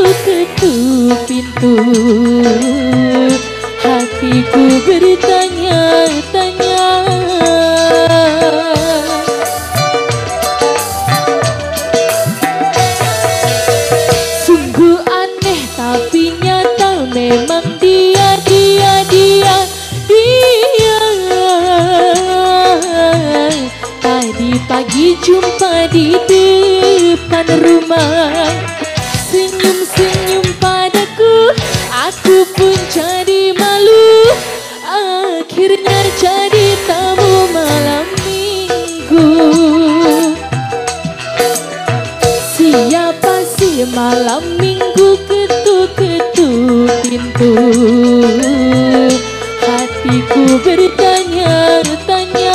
ketuk pintu, hatiku bertanya-tanya. Sungguh aneh tapi nyata, memang dia. Tadi pagi jumpa di depan rumah, senyum-senyum padaku, aku pun jadi malu. Akhirnya jadi tamu malam minggu. Siapa sih malam minggu ketuk-ketuk pintu, hatiku bertanya-tanya.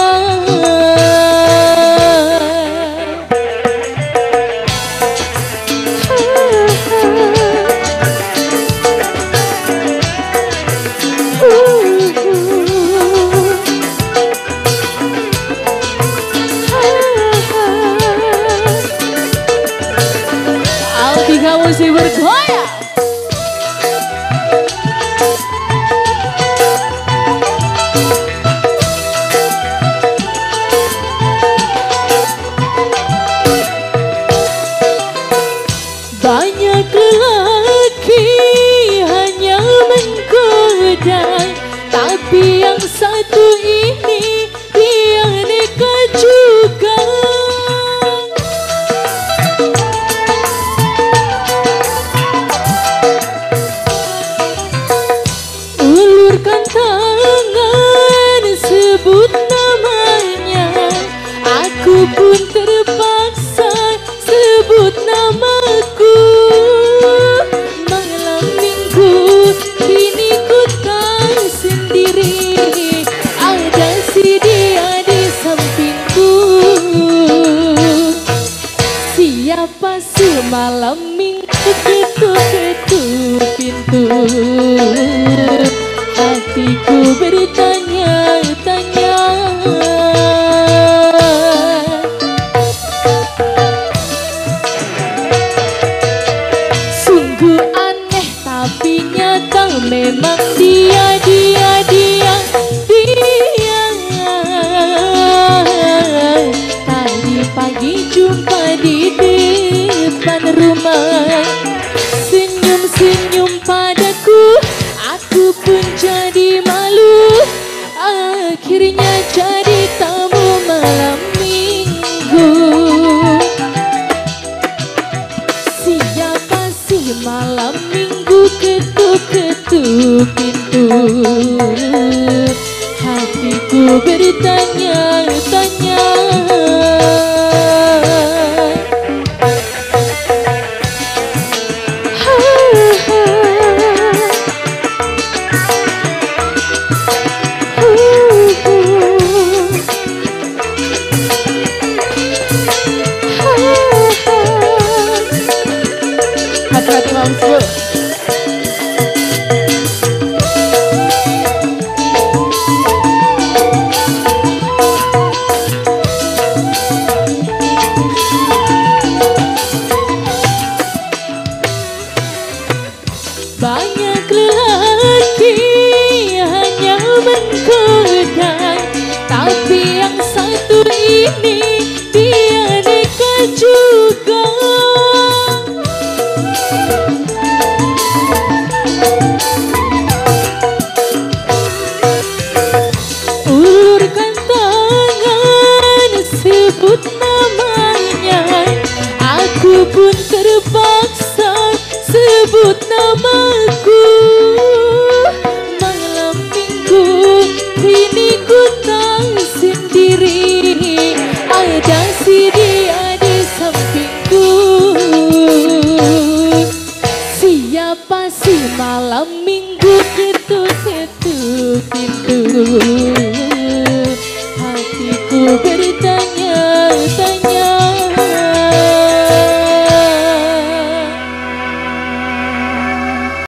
Aldi kamu sih bergoyang. Banyak lelaki hanya menggoda, tapi yang satu ini dia nekat juga. Ulurkan tangan, sebut namanya, aku pun terpaksa sebut namaku. Malam minggu kini ku tak sendiri, ada si dia di sampingku. Siapa sih malam minggu ketuk-ketuk pintu, hatiku bertanya-tanya. Sungguh aneh tapi nyata, memang dia. Tadi pagi jumpa di depan rumah, senyum-senyum padaku, aku pun jadi malu. Akhirnya jadi tamu malam minggu. Siapa sih malam minggu ketuk-ketuk pintu, hatiku bertanya-tanya. Hati-hati mampu. Banyak lelaki hanya menggoda, tapi yang satu ini dia nekat juga. Ulurkan tangan, sebut namanya, aku pun terpaksa sebut namaku. Malam minggu kini ku tak sendiri, ada si dia di sampingku. Siapa sih malam minggu ketuk-ketuk pintu,